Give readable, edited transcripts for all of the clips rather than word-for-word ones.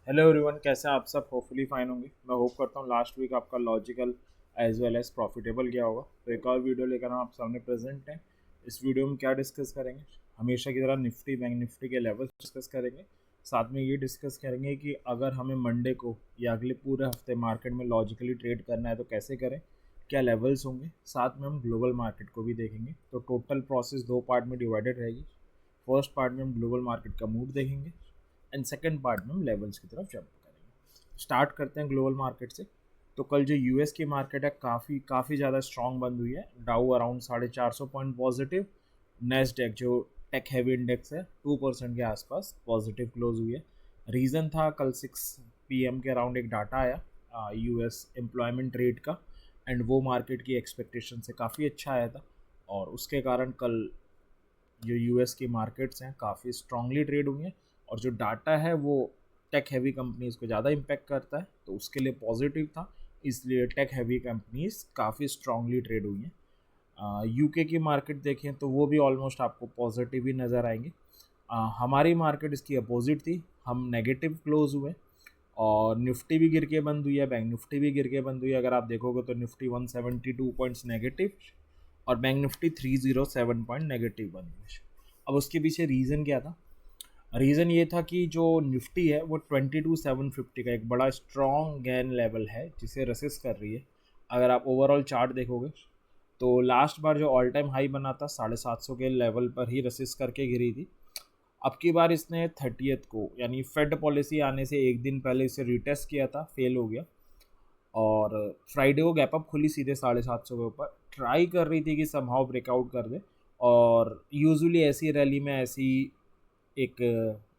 Hello everyone, कैसे हैं आप सब? होपफुली फाइन होंगे। मैं होप करता हूँ लास्ट वीक आपका logical as well as profitable गया होगा। तो एक और वीडियो लेकर हम आप सामने प्रेजेंट हैं। इस वीडियो में क्या डिस्कस करेंगे? हमेशा की तरह निफ्टी बैंक निफ्टी के लेवल डिस्कस करेंगे। साथ में ये डिस्कस करेंगे कि अगर हमें मंडे को या अगले पूरे हफ्ते मार्केट में लॉजिकली ट्रेड करना है तो कैसे करें, क्या लेवल्स होंगे। साथ में हम ग्लोबल मार्केट को भी देखेंगे। तो टोटल प्रोसेस दो पार्ट में डिवाइडेड रहेगी। फर्स्ट पार्ट में हम ग्लोबल मार्केट का मूड देखेंगे एंड सेकेंड पार्ट में हम लेवल्स की तरफ जंप करेंगे। स्टार्ट करते हैं ग्लोबल मार्केट से। तो कल जो यूएस की मार्केट है काफ़ी काफ़ी ज़्यादा स्ट्रॉन्ग बंद हुई है। डाउ अराउंड 450 पॉइंट पॉजिटिव। नेस्डेक जो टेक हैवी इंडेक्स है 2% के आसपास पॉजिटिव क्लोज हुई है। रीज़न था कल 6 PM के अराउंड एक डाटा आया यूएस एम्प्लॉयमेंट रेट का, एंड वो मार्केट की एक्सपेक्टेशन से काफ़ी अच्छा आया था। और उसके कारण कल जो यूएस की मार्केट्स हैं काफ़ी स्ट्रांगली ट्रेड हुई हैं। और जो डाटा है वो टेक हैवी कंपनीज़ को ज़्यादा इम्पेक्ट करता है, तो उसके लिए पॉजिटिव था। इसलिए टेक हैवी कंपनीज़ काफ़ी स्ट्रांगली ट्रेड हुई हैं। यूके की मार्केट देखें तो वो भी ऑलमोस्ट आपको पॉजिटिव ही नज़र आएंगे। हमारी मार्केट इसकी अपोजिट थी, हम नेगेटिव क्लोज हुए। और निफ्टी भी गिर के बंद हुई है, बैंक निफ्टी भी गिर के बंद हुई है। अगर आप देखोगे तो निफ्टी 172 पॉइंट्स नेगेटिव और बैंक निफ्टी 307 पॉइंट नेगेटिव बंद हुई। अब उसके पीछे रीज़न क्या था? रीज़न ये था कि जो निफ्टी है वो 22,750 का एक बड़ा स्ट्रॉन्ग गेन लेवल है जिसे रेसिस्ट कर रही है। अगर आप ओवरऑल चार्ट देखोगे तो लास्ट बार जो ऑल टाइम हाई बना था 750 के लेवल पर ही रेसिस्ट करके गिरी थी। अब की बार इसने 30th को यानी फेड पॉलिसी आने से एक दिन पहले इसे रिटेस्ट किया था, फेल हो गया। और फ्राइडे को गैप अप खुली सीधे 750 के ऊपर, ट्राई कर रही थी कि समहाउ ब्रेकआउट कर दे। और यूजुअली ऐसी रैली में ऐसी एक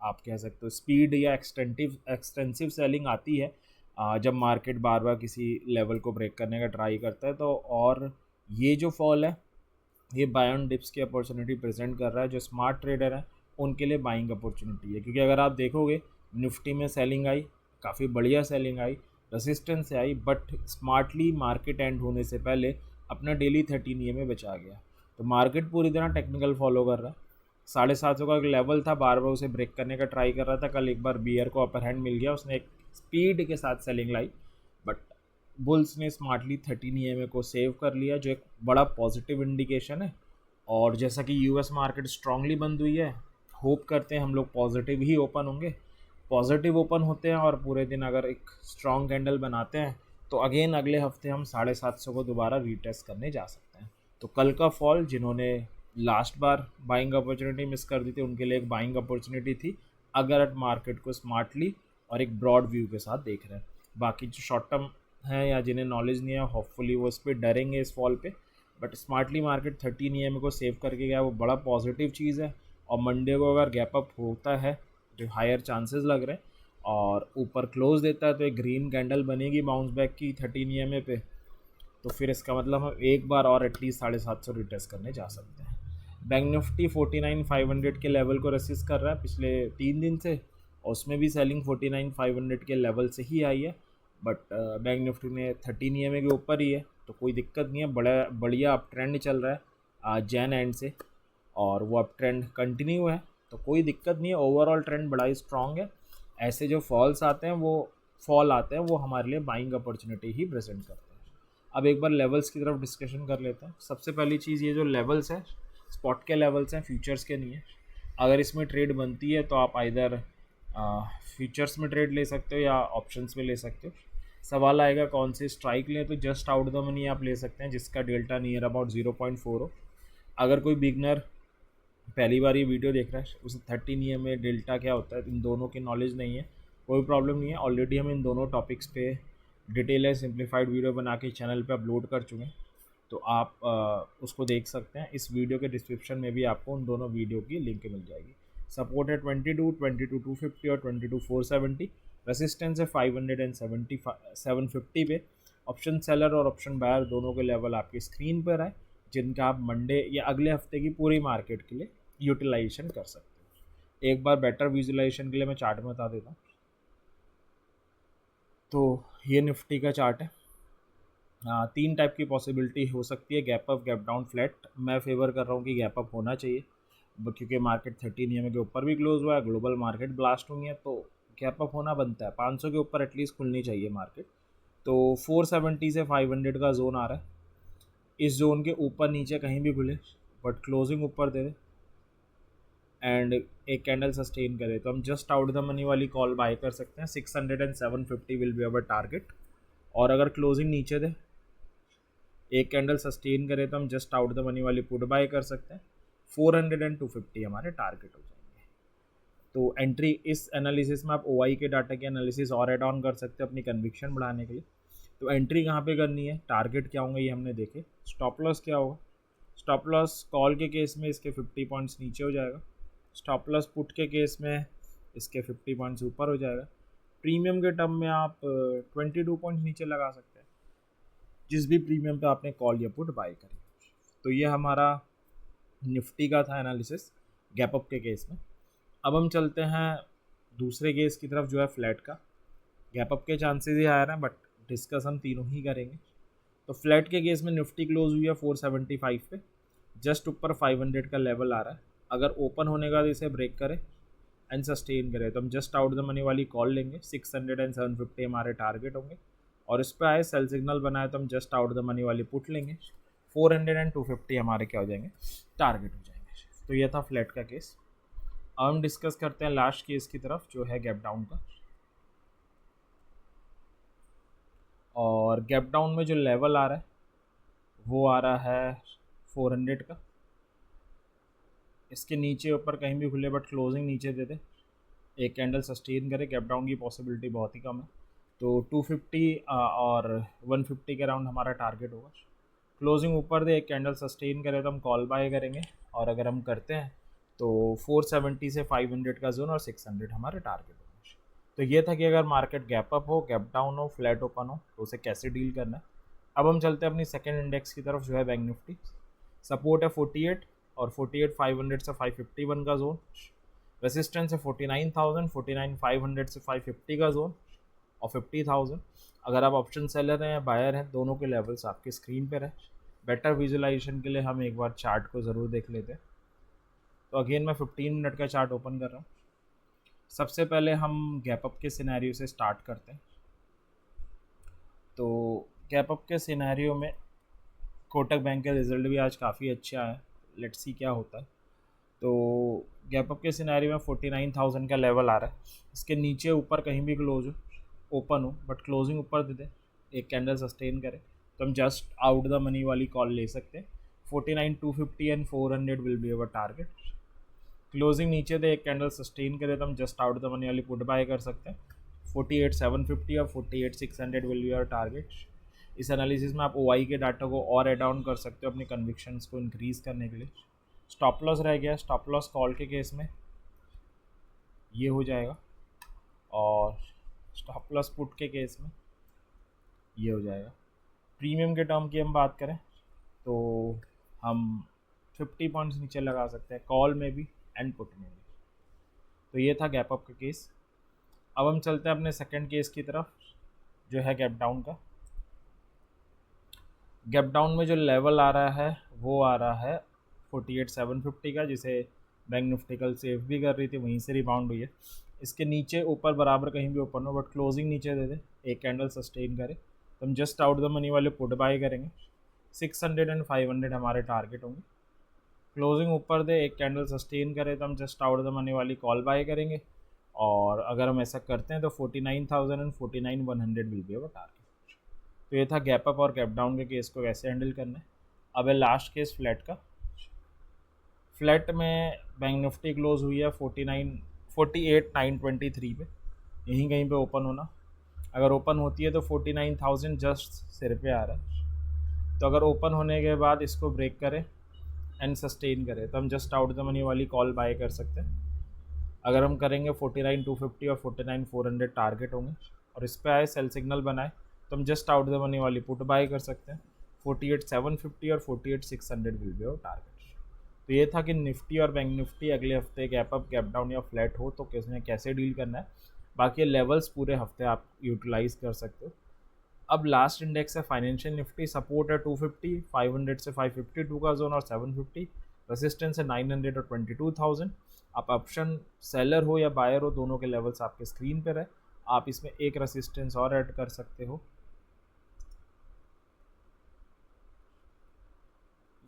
आप कह सकते हो स्पीड या एक्सटेंसिव सेलिंग आती है जब मार्केट बार बार किसी लेवल को ब्रेक करने का ट्राई करता है। तो और ये जो फॉल है ये बाय ऑन डिप्स की अपॉर्चुनिटी प्रेजेंट कर रहा है। जो स्मार्ट ट्रेडर हैं उनके लिए बाइंग अपॉर्चुनिटी है, क्योंकि अगर आप देखोगे निफ्टी में सेलिंग आई, काफ़ी बढ़िया सेलिंग आई, रेसिस्टेंस से आई, बट स्मार्टली मार्केट एंड होने से पहले अपना डेली 13 में बचा गया। तो मार्केट पूरी तरह टेक्निकल फॉलो कर रहा है। 750 का एक लेवल था, बार बार उसे ब्रेक करने का ट्राई कर रहा था। कल एक बार बियर को अपर हैंड मिल गया, उसने एक स्पीड के साथ सेलिंग लाई, बट बुल्स ने स्मार्टली 13 को सेव कर लिया, जो एक बड़ा पॉजिटिव इंडिकेशन है। और जैसा कि यूएस मार्केट स्ट्रांगली बंद हुई है, होप करते हैं हम लोग पॉजिटिव ही ओपन होंगे। पॉजिटिव ओपन होते हैं और पूरे दिन अगर एक स्ट्रॉन्ग कैंडल बनाते हैं तो अगेन अगले हफ्ते हम 750 को दोबारा रीटेस्ट करने जा सकते हैं। तो कल का फॉल जिन्होंने लास्ट बार बाइंग अपॉर्चुनिटी मिस कर दी थी उनके लिए एक बाइंग अपॉर्चुनिटी थी, अगर मार्केट को स्मार्टली और एक ब्रॉड व्यू के साथ देख रहे हैं। बाकी जो शॉर्ट टर्म हैं या जिन्हें नॉलेज नहीं है, होपफुली वो इस पर डरेंगे इस फॉल पे। बट स्मार्टली मार्केट 13 को सेव करके गया, वो बड़ा पॉजिटिव चीज़ है। और मंडे को अगर गैप अप होता है, जो हायर चांसेस लग रहे हैं, और ऊपर क्लोज देता है तो एक ग्रीन कैंडल बनेगी बाउंस बैक की 13 पे, तो फिर इसका मतलब हम एक बार और एटलीस्ट 750 रिटेस्ट करने जा सकते हैं। बैंक निफ्टी 49,500 के लेवल को रेसिस्ट कर रहा है पिछले 3 दिन से, और उसमें भी सेलिंग 49,500 के लेवल से ही आई है। बट बैंक निफ्टी में 13 के ऊपर ही है, तो कोई दिक्कत नहीं है। बड़ा बढ़िया अप ट्रेंड चल रहा है जैन एंड से, और वो अप ट्रेंड कंटिन्यू है, तो कोई दिक्कत नहीं है। ओवरऑल ट्रेंड बड़ा ही स्ट्रॉन्ग है। ऐसे जो फॉल्स आते हैं वो हमारे लिए बाइंग अपॉर्चुनिटी ही प्रेजेंट करते हैं। अब एक बार लेवल्स की तरफ डिस्कशन कर लेते हैं। सबसे पहली चीज़, ये जो लेवल्स हैं स्पॉट के लेवल्स हैं, फ्यूचर्स के नहीं है। अगर इसमें ट्रेड बनती है तो आप आइदर फ्यूचर्स में ट्रेड ले सकते हो या ऑप्शंस में ले सकते हो। सवाल आएगा कौन से स्ट्राइक लें, तो जस्ट आउट द मनी आप ले सकते हैं जिसका डेल्टा नियर अबाउट 0.4 हो। अगर कोई बिगनर पहली बार ये वीडियो देख रहा है, उसे 13 में डेल्टा क्या होता है इन दोनों की नॉलेज नहीं है, कोई प्रॉब्लम नहीं है। ऑलरेडी हम इन दोनों टॉपिक्स पे डिटेल है सिंप्लीफाइड वीडियो बना के चैनल पे अपलोड कर चुके हैं, तो आप उसको देख सकते हैं। इस वीडियो के डिस्क्रिप्शन में भी आपको उन दोनों वीडियो की लिंक मिल जाएगी। सपोर्ट है 22 और 22 रेसिस्टेंस है 570 750 पे। ऑप्शन सेलर और ऑप्शन बायर दोनों के लेवल आपकी स्क्रीन पर है, जिनका आप मंडे या अगले हफ्ते की पूरी मार्केट के लिए यूटिलाइजेशन कर सकते हो। एक बार बेटर विजुलाइजेशन के लिए मैं चार्ट में बता देता हूँ। तो ये निफ्टी का चार्ट है। 3 टाइप की पॉसिबिलिटी हो सकती है, gap up, gap down, flat. मैं फेवर कर रहा हूँ कि गैप अप होना चाहिए, क्योंकि मार्केट 13 के ऊपर भी क्लोज हुआ है, ग्लोबल मार्केट ब्लास्ट हुई है, तो गैप अप होना बनता है, 500 के ऊपर एटलीस्ट खुलनी चाहिए मार्केट। तो 470 से 500 का जोन आ रहा है, इस जोन के ऊपर नीचे कहीं भी खुले बट क्लोजिंग ऊपर दे दे एंड एक कैंडल सस्टेन करे तो हम जस्ट आउट द मनी वाली कॉल बाय कर सकते हैं। 600 and 750 will be our target. और अगर क्लोजिंग नीचे दे, एक कैंडल सस्टेन करे तो हम जस्ट आउट द मनी वाली पुट बाय कर सकते हैं। 400 एंड 250 हमारे टारगेट हो जाएंगे। तो एंट्री इस एनालिसिस में आप OI के डाटा के एनालिसिस और एड ऑन कर सकते हैं अपनी कन्विक्शन बढ़ाने के लिए। तो एंट्री कहाँ पे करनी है, टारगेट क्या होंगे ये हमने देखे, स्टॉप लॉस क्या होगा। स्टॉप लॉस कॉल के केस में इसके 50 पॉइंट्स नीचे हो जाएगा, स्टॉप लॉस पुट के केस में इसके 50 पॉइंट्स ऊपर हो जाएगा। प्रीमियम के टर्म में आप 22 पॉइंट्स नीचे लगा सकते हैं जिस भी प्रीमियम पे आपने कॉल या पुट बाय करी। तो ये हमारा निफ्टी का था एनालिसिस गैप अप के केस में। अब हम चलते हैं दूसरे केस की तरफ जो है फ्लैट का। गैप अप के चांसेस ही आ रहे हैं बट डिस्कस हम तीनों ही करेंगे। तो फ्लैट के केस में निफ्टी क्लोज हुई है 475 पे, जस्ट ऊपर 500 का लेवल आ रहा है। अगर ओपन होने का इसे ब्रेक करे एंड सस्टेन करे तो हम जस्ट आउट द मनी वाली कॉल लेंगे। 600 एंड 750 हमारे टारगेट होंगे और इस पर आए सेल सिग्नल बनाए तो हम जस्ट आउट द मनी वाली पुट लेंगे। 400 एंड 250 हमारे क्या हो जाएंगे, टारगेट हो जाएंगे। तो ये था फ्लैट का केस। अब हम डिस्कस करते हैं लास्ट केस की तरफ जो है गैप डाउन का। और गैप डाउन में जो लेवल आ रहा है वो आ रहा है 400 का। इसके नीचे ऊपर कहीं भी खुले बट क्लोजिंग नीचे दे दे, एक कैंडल सस्टेन करे, गैप डाउन की पॉसिबिलिटी बहुत ही कम है। तो 250 और 150 के अराउंड हमारा टारगेट होगा। क्लोजिंग ऊपर दे, एक कैंडल सस्टेन करे तो हम कॉल बाय करेंगे और अगर हम करते हैं तो 470 से 500 का जोन और 600 हमारे टारगेट होगा। तो ये था कि अगर मार्केट गैप अप हो, गैप डाउन हो, फ्लैट ओपन हो तो उसे कैसे डील करना है। अब हम चलते हैं अपनी सेकेंड इंडेक्स की तरफ जो है बैंक निफ्टी। सपोर्ट है 48 और 48,500 से 551 का जोन। रेसिस्टेंस है 49,000, 49,500 से 550 का जोन और 50,000। अगर आप ऑप्शन सेलर हैं या बायर हैं, दोनों के लेवल्स आपके स्क्रीन पर है। बेटर विजुअलाइजेशन के लिए हम एक बार चार्ट को ज़रूर देख लेते हैं। तो अगेन मैं 15 मिनट का चार्ट ओपन कर रहा हूँ। सबसे पहले हम गैप अप के सिनेरियो से स्टार्ट करते हैं। तो गैप अप के सिनेरियो में कोटक बैंक का रिजल्ट भी आज काफ़ी अच्छा है, लेट्स सी क्या होता है। तो गैप अप के सिनेरियो में 49,000 का लेवल आ रहा है। इसके नीचे ऊपर कहीं भी क्लोज हो, ओपन हो बट क्लोजिंग ऊपर दे दे, एक कैंडल सस्टेन करे तो हम जस्ट आउट द मनी वाली कॉल ले सकते हैं। 49,250 and 400 will be our target. Closing नीचे दे, एक कैंडल सस्टेन करे तो हम जस्ट आउट द मनी वाली पुट बाय कर सकते हैं। 48,750 और 48,600 विल बी आवर टारगेट। इस एनालिसिस में आप OI के डाटा को और एड ऑन कर सकते हो अपनी कन्विक्शंस को इंक्रीज करने के लिए। स्टॉप लॉस रह गया, स्टॉप लॉस कॉल के केस में ये हो जाएगा और स्टॉप लॉस पुट के केस में ये हो जाएगा। प्रीमियम के टर्म की हम बात करें तो हम 50 पॉइंट्स नीचे लगा सकते हैं कॉल में भी एंड पुट में भी। तो ये था गैप अप का केस। अब हम चलते हैं अपने सेकंड केस की तरफ जो है गैप डाउन का। गैप डाउन में जो लेवल आ रहा है वो आ रहा है 48,750 का, जिसे बैंक निफ्टी कल सेव भी कर रही थी, वहीं से रिबाउंड हुई है। इसके नीचे ऊपर बराबर कहीं भी ओपन हो बट क्लोजिंग नीचे दे दे, एक कैंडल सस्टेन करे तो हम जस्ट आउट द मनी वाले पुट बाय करेंगे। 600 एंड 500 हमारे टारगेट होंगे। क्लोजिंग ऊपर दे, एक कैंडल सस्टेन करे तो हम जस्ट आउट द मनी वाली कॉल बाय करेंगे और अगर हम ऐसा करते हैं तो 49,000 and 49,100 will be our target. तो ये था गैप अप और गैप डाउन के केस को कैसे हैंडल करना है। अब है लास्ट केस फ्लैट का। फ्लैट में बैंक निफ्टी क्लोज हुई है 48,923 पे, यहीं कहीं पे ओपन होना। अगर ओपन होती है तो 49,000 जस्ट सिर पे आ रहा है। तो अगर ओपन होने के बाद इसको ब्रेक करे एंड सस्टेन करे तो हम जस्ट आउट द मनी वाली कॉल बाय कर सकते हैं। अगर हम करेंगे 49,250 और 49,400 टारगेट होंगे और इस पर आए सेल सिग्नल बनाए तो हम जस्ट आउट द मनी वाली पुट बाय कर सकते हैं। 48,750 और 48,600 विल बी आवर टारगेट। तो ये था कि निफ्टी और बैंक निफ्टी अगले हफ्ते गैप अप, गैप डाउन या फ्लैट हो तो किसमें कैसे डील करना है। बाकी लेवल्स पूरे हफ्ते आप यूटिलाइज कर सकते हो। अब लास्ट इंडेक्स है फाइनेंशियल निफ्टी। सपोर्ट है 250, 500 से 552 का जोन और 750। रेसिस्टेंस है 900 और 22,000। आप ऑप्शन सेलर हो या बायर हो, दोनों के लेवल्स आपके स्क्रीन पर है। आप इसमें एक रेसिस्टेंस और ऐड कर सकते हो,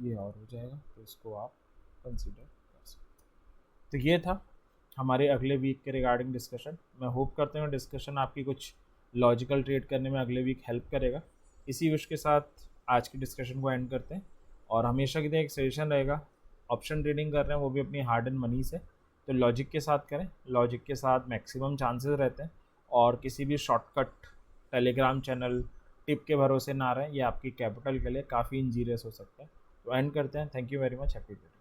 ये और हो जाएगा, तो इसको आप कंसीडर कर सकते हो। तो ये था हमारे अगले वीक के रिगार्डिंग डिस्कशन। मैं होप करता हूँ डिस्कशन आपकी कुछ लॉजिकल ट्रेड करने में अगले वीक हेल्प करेगा। इसी विश के साथ आज की डिस्कशन को एंड करते हैं। और हमेशा की तरह एक सजेशन रहेगा, ऑप्शन ट्रेडिंग कर रहे हैं वो भी अपनी हार्ड एंड मनी से, तो लॉजिक के साथ करें, लॉजिक के साथ मैक्सिमम चांसेस रहते हैं। और किसी भी शॉर्टकट टेलीग्राम चैनल टिप के भरोसे ना रहें, ये आपकी कैपिटल के लिए काफ़ी इंजीरियस हो सकता है। तो एंड करते हैं। Thank you very much, happy day.